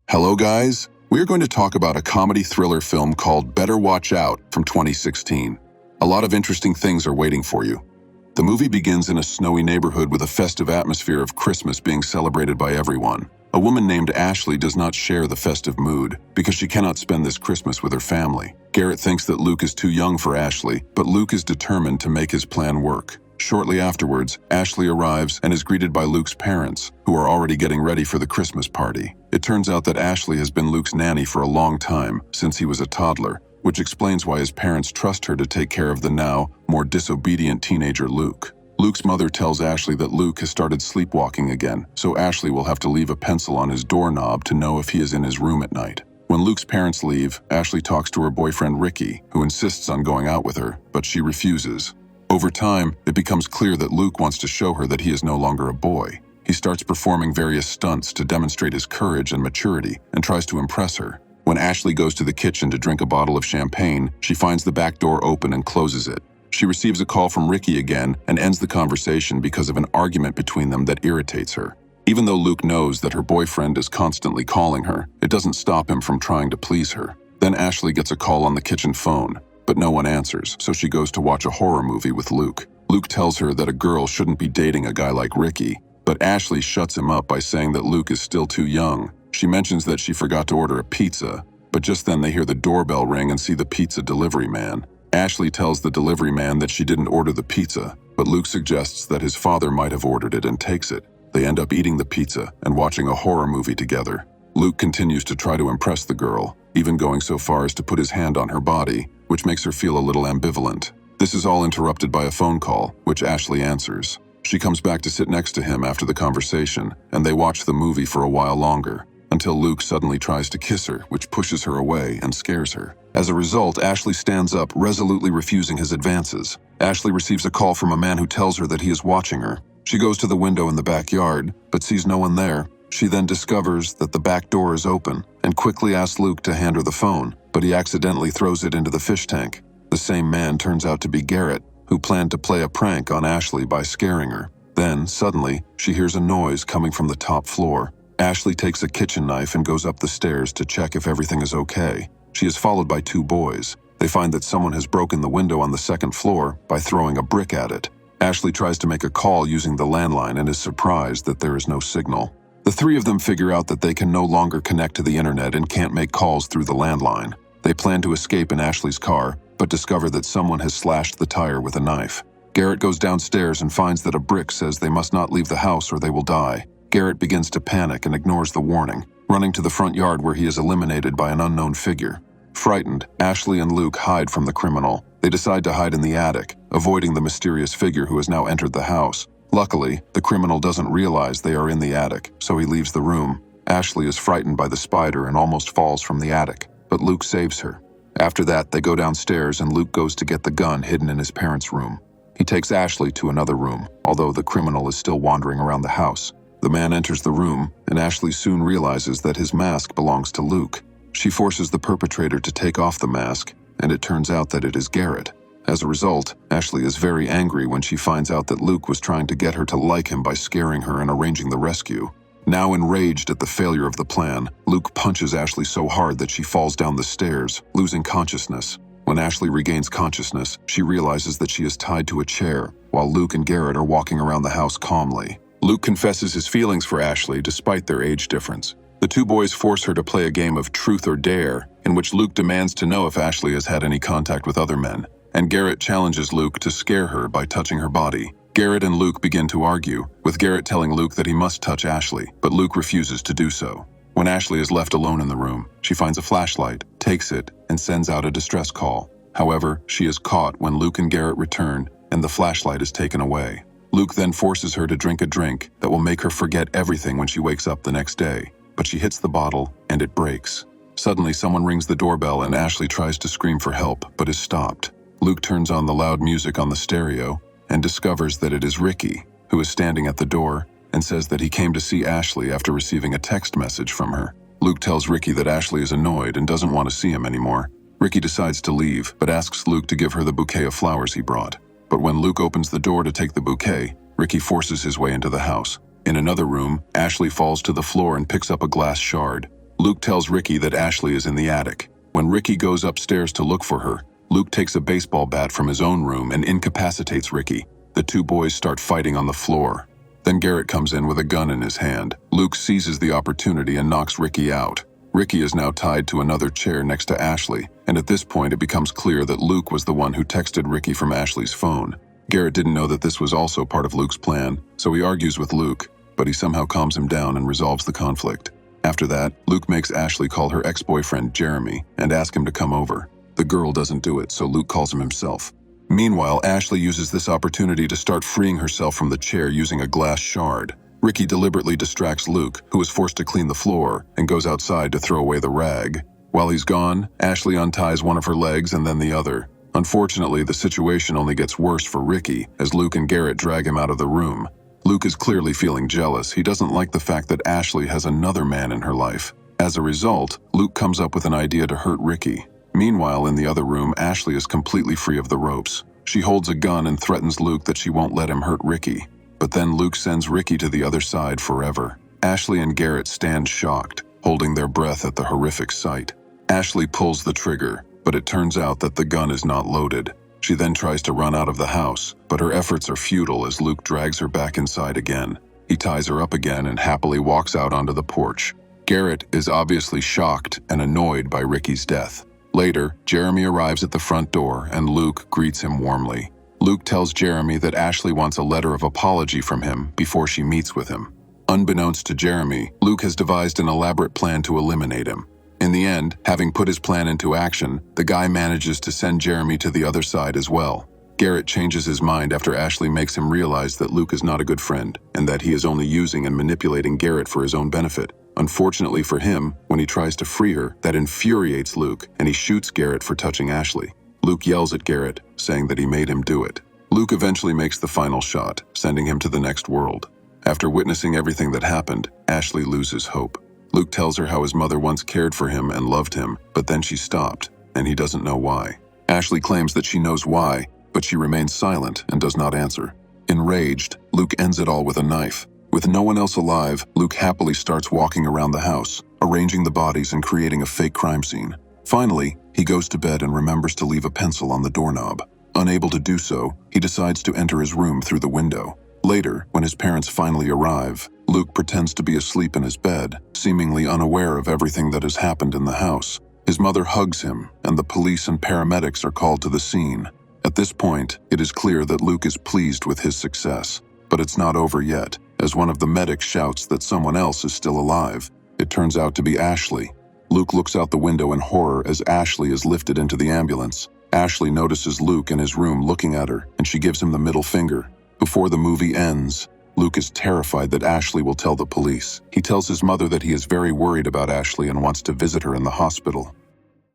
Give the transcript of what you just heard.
Hello guys, we are going to talk about a comedy thriller film called Better Watch Out from 2016. A lot of interesting things are waiting for you. The movie begins in a snowy neighborhood with a festive atmosphere of Christmas being celebrated by everyone. A woman named Ashley does not share the festive mood because she cannot spend this Christmas with her family. Garrett thinks that Luke is too young for Ashley, but Luke is determined to make his plan work. Shortly afterwards, Ashley arrives and is greeted by Luke's parents, who are already getting ready for the Christmas party. It turns out that Ashley has been Luke's nanny for a long time, since he was a toddler, which explains why his parents trust her to take care of the now more disobedient teenager Luke. Luke's mother tells Ashley that Luke has started sleepwalking again, so Ashley will have to leave a pencil on his doorknob to know if he is in his room at night. When Luke's parents leave, Ashley talks to her boyfriend Ricky, who insists on going out with her, but she refuses. Over time, it becomes clear that Luke wants to show her that he is no longer a boy. He starts performing various stunts to demonstrate his courage and maturity and tries to impress her. When Ashley goes to the kitchen to drink a bottle of champagne, she finds the back door open and closes it. She receives a call from Ricky again and ends the conversation because of an argument between them that irritates her. Even though Luke knows that her boyfriend is constantly calling her, it doesn't stop him from trying to please her. Then Ashley gets a call on the kitchen phone, but no one answers, so she goes to watch a horror movie with Luke. Luke tells her that a girl shouldn't be dating a guy like Ricky, but Ashley shuts him up by saying that Luke is still too young. She mentions that she forgot to order a pizza, but just then they hear the doorbell ring and see the pizza delivery man. Ashley tells the delivery man that she didn't order the pizza, but Luke suggests that his father might have ordered it and takes it. They end up eating the pizza and watching a horror movie together. Luke continues to try to impress the girl, even going so far as to put his hand on her body, which makes her feel a little ambivalent. This is all interrupted by a phone call, which Ashley answers. She comes back to sit next to him after the conversation, and they watch the movie for a while longer, until Luke suddenly tries to kiss her, which pushes her away and scares her. As a result, Ashley stands up, resolutely refusing his advances. Ashley receives a call from a man who tells her that he is watching her. She goes to the window in the backyard, but sees no one there. She then discovers that the back door is open and quickly asks Luke to hand her the phone, but he accidentally throws it into the fish tank. The same man turns out to be Garrett, who planned to play a prank on Ashley by scaring her. Then, suddenly, she hears a noise coming from the top floor. Ashley takes a kitchen knife and goes up the stairs to check if everything is okay. She is followed by two boys. They find that someone has broken the window on the second floor by throwing a brick at it. Ashley tries to make a call using the landline and is surprised that there is no signal. The three of them figure out that they can no longer connect to the internet and can't make calls through the landline. They plan to escape in Ashley's car, but discover that someone has slashed the tire with a knife. Garrett goes downstairs and finds that a brick says they must not leave the house or they will die. Garrett begins to panic and ignores the warning, running to the front yard where he is eliminated by an unknown figure. Frightened, Ashley and Luke hide from the criminal. They decide to hide in the attic, avoiding the mysterious figure who has now entered the house. Luckily, the criminal doesn't realize they are in the attic, so he leaves the room. Ashley is frightened by the spider and almost falls from the attic, but Luke saves her. After that, they go downstairs and Luke goes to get the gun hidden in his parents' room. He takes Ashley to another room, although the criminal is still wandering around the house. The man enters the room, and Ashley soon realizes that his mask belongs to Luke. She forces the perpetrator to take off the mask, and it turns out that it is Garrett. As a result, Ashley is very angry when she finds out that Luke was trying to get her to like him by scaring her and arranging the rescue. Now enraged at the failure of the plan, Luke punches Ashley so hard that she falls down the stairs, losing consciousness. When Ashley regains consciousness, she realizes that she is tied to a chair, while Luke and Garrett are walking around the house calmly. Luke confesses his feelings for Ashley despite their age difference. The two boys force her to play a game of truth or dare, in which Luke demands to know if Ashley has had any contact with other men, and Garrett challenges Luke to scare her by touching her body. Garrett and Luke begin to argue, with Garrett telling Luke that he must touch Ashley, but Luke refuses to do so. When Ashley is left alone in the room, she finds a flashlight, takes it, and sends out a distress call. However, she is caught when Luke and Garrett return, and the flashlight is taken away. Luke then forces her to drink a drink that will make her forget everything when she wakes up the next day, but she hits the bottle, and it breaks. Suddenly, someone rings the doorbell and Ashley tries to scream for help, but is stopped. Luke turns on the loud music on the stereo and discovers that it is Ricky, who is standing at the door and says that he came to see Ashley after receiving a text message from her. Luke tells Ricky that Ashley is annoyed and doesn't want to see him anymore. Ricky decides to leave, but asks Luke to give her the bouquet of flowers he brought. But when Luke opens the door to take the bouquet, Ricky forces his way into the house. In another room, Ashley falls to the floor and picks up a glass shard. Luke tells Ricky that Ashley is in the attic. When Ricky goes upstairs to look for her, Luke takes a baseball bat from his own room and incapacitates Ricky. The two boys start fighting on the floor. Then Garrett comes in with a gun in his hand. Luke seizes the opportunity and knocks Ricky out. Ricky is now tied to another chair next to Ashley, and at this point it becomes clear that Luke was the one who texted Ricky from Ashley's phone. Garrett didn't know that this was also part of Luke's plan, so he argues with Luke, but he somehow calms him down and resolves the conflict. After that, Luke makes Ashley call her ex-boyfriend Jeremy and ask him to come over. The girl doesn't do it, so Luke calls him himself. Meanwhile, Ashley uses this opportunity to start freeing herself from the chair using a glass shard. Ricky deliberately distracts Luke, who is forced to clean the floor, and goes outside to throw away the rag. While he's gone, Ashley unties one of her legs and then the other. Unfortunately, the situation only gets worse for Ricky as Luke and Garrett drag him out of the room. Luke is clearly feeling jealous. He doesn't like the fact that Ashley has another man in her life. As a result, Luke comes up with an idea to hurt Ricky. Meanwhile, in the other room, Ashley is completely free of the ropes. She holds a gun and threatens Luke that she won't let him hurt Ricky. But then Luke sends Ricky to the other side forever. Ashley and Garrett stand shocked, holding their breath at the horrific sight. Ashley pulls the trigger, but it turns out that the gun is not loaded. She then tries to run out of the house, but her efforts are futile as Luke drags her back inside again. He ties her up again and happily walks out onto the porch. Garrett is obviously shocked and annoyed by Ricky's death. Later, Jeremy arrives at the front door and Luke greets him warmly. Luke tells Jeremy that Ashley wants a letter of apology from him before she meets with him. Unbeknownst to Jeremy, Luke has devised an elaborate plan to eliminate him. In the end, having put his plan into action, the guy manages to send Jeremy to the other side as well. Garrett changes his mind after Ashley makes him realize that Luke is not a good friend and that he is only using and manipulating Garrett for his own benefit. Unfortunately for him, when he tries to free her, that infuriates Luke and he shoots Garrett for touching Ashley. Luke yells at Garrett, saying that he made him do it. Luke eventually makes the final shot, sending him to the next world. After witnessing everything that happened, Ashley loses hope. Luke tells her how his mother once cared for him and loved him, but then she stopped, and he doesn't know why. Ashley claims that she knows why, but she remains silent and does not answer. Enraged, Luke ends it all with a knife. With no one else alive, Luke happily starts walking around the house, arranging the bodies and creating a fake crime scene. Finally, he goes to bed and remembers to leave a pencil on the doorknob. Unable to do so, he decides to enter his room through the window. Later, when his parents finally arrive, Luke pretends to be asleep in his bed, seemingly unaware of everything that has happened in the house. His mother hugs him, and the police and paramedics are called to the scene. At this point, it is clear that Luke is pleased with his success. But it's not over yet, as one of the medics shouts that someone else is still alive. It turns out to be Ashley. Luke looks out the window in horror as Ashley is lifted into the ambulance. Ashley notices Luke in his room looking at her, and she gives him the middle finger. Before the movie ends, Luke is terrified that Ashley will tell the police. He tells his mother that he is very worried about Ashley and wants to visit her in the hospital.